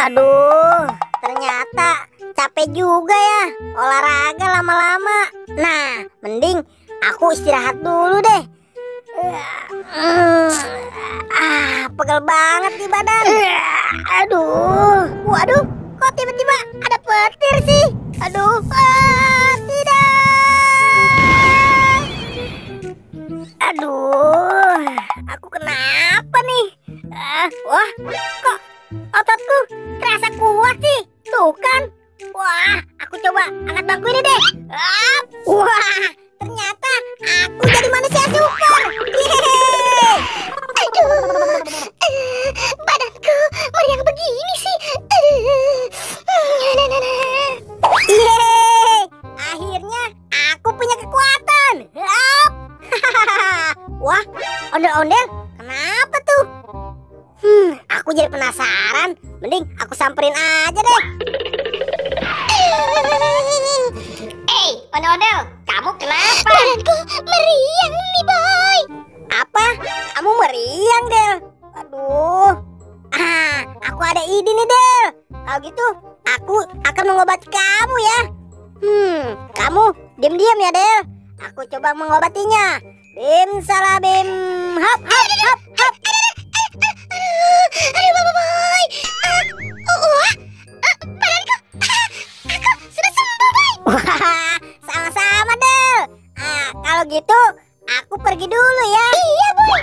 Aduh, ternyata capek juga ya olahraga lama-lama. Nah, mending aku istirahat dulu deh. Pegel banget di badan. Aduh, waduh, kok tiba-tiba ada petir sih? Aduh, tidak. Aduh, aku kenapa nih? Wah, kok ototku terasa kuat sih? Tuh kan? Wah, aku coba angkat bangku ini deh. Wah, ternyata aku jadi manusia super. Yeay. Aduh, badanku meriang begini sih. Yeay, akhirnya aku punya kekuatan. Wah, ondel-ondel, kenapa tuh? Aku jadi penasaran. Mending aku samperin aja deh. Ondel-ondel, kamu kenapa? Badanku meriang nih, Boy. Apa? Kamu meriang, Del? Aduh. Aku ada ide nih, Del. Kalau gitu, aku akan mengobati kamu ya. Kamu diam-diam ya, Del. Aku coba mengobatinya. Bim salah bim, hap hap hap hap. Aduh, Boy. Badanku, aku sudah sembuh, Boy. Wah, sama-sama, Del. Kalau gitu, aku pergi dulu ya. Iya, Boy.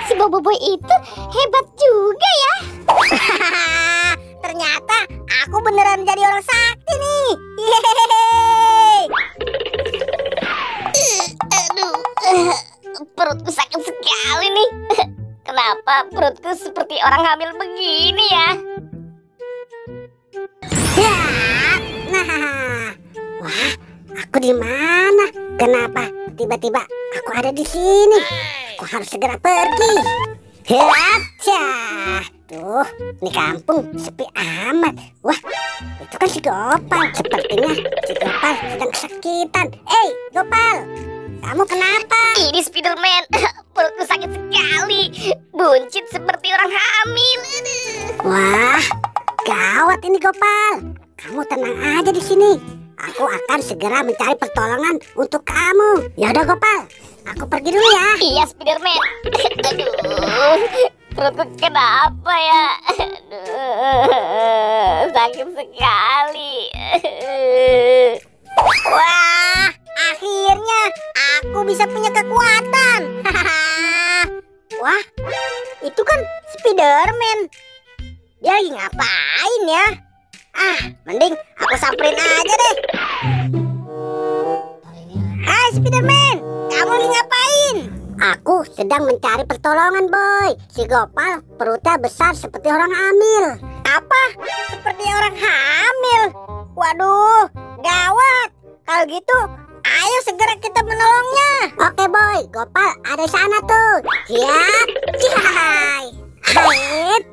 Si Boboiboy itu hebat juga ya. Ternyata aku beneran jadi orang sakti nih. Yeay. Aduh, perutku sakit sekali nih. Kenapa perutku seperti orang hamil begini ya? Nah, wah, aku di mana? Kenapa tiba-tiba aku ada di sini? Aku harus segera pergi. Haca, tuh, ini kampung sepi amat. Wah, itu kan si Gopal. Sepertinya si Gopal sedang kesakitan. Gopal, kamu kenapa? Ini Spiderman, perutku sakit sekali. Buncit seperti orang hamil. Wah, gawat ini Gopal. Kamu tenang aja di sini. Aku akan segera mencari pertolongan untuk kamu. Ya udah Gopal, aku pergi dulu ya. Iya Spiderman. Aduh, perutku kenapa ya? Aduh, sakit sekali. Wah, akhirnya aku bisa punya kekuatan. Wah, itu kan Spiderman. Dia lagi ngapain ya? Mending aku samperin aja deh. Hai Spiderman, kamu lagi ngapain? Aku sedang mencari pertolongan, Boy. Si Gopal perutnya besar seperti orang hamil. Apa? Seperti orang hamil? Waduh, gawat. Kalau gitu, ayo segera kita menolongnya. Oke, Boy. Gopal ada di sana tuh. Siap. Cihai. Baik.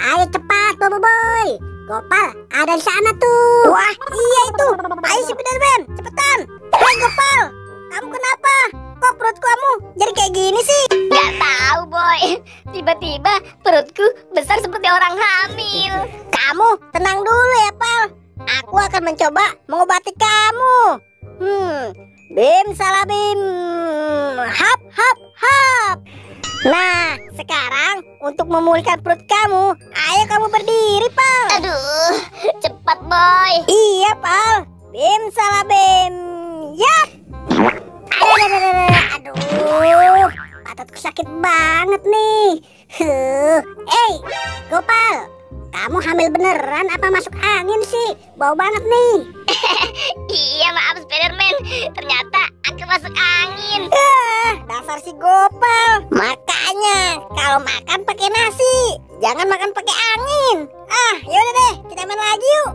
Ayo cepat, Boy. Gopal ada di sana tuh. Wah, iya itu. Ayo Spiderman, cepetan. Hai Gopal, kamu kenapa? Kok perut kamu jadi kayak gini sih? Gak tahu, Boy. Tiba-tiba perutku besar seperti orang hamil. Kamu tenang dulu ya, Pal. Aku akan mencoba mengobati kamu. Bim salah bim, hap hap hap. Nah, sekarang untuk memulihkan perut kamu, ayo kamu berdiri, Pal. Aduh, cepat, Boy. Iya, Pal. Bim salah bim, yap. Aduh, patutku sakit banget nih. Gopal, kamu hamil beneran apa masuk angin sih? Bau banget nih. Iya, maaf Spiderman. Ternyata aku masuk angin. Dasar si Gopal. Makanya kalau makan pakai nasi, jangan makan pakai angin. Yaudah deh, kita main lagi yuk.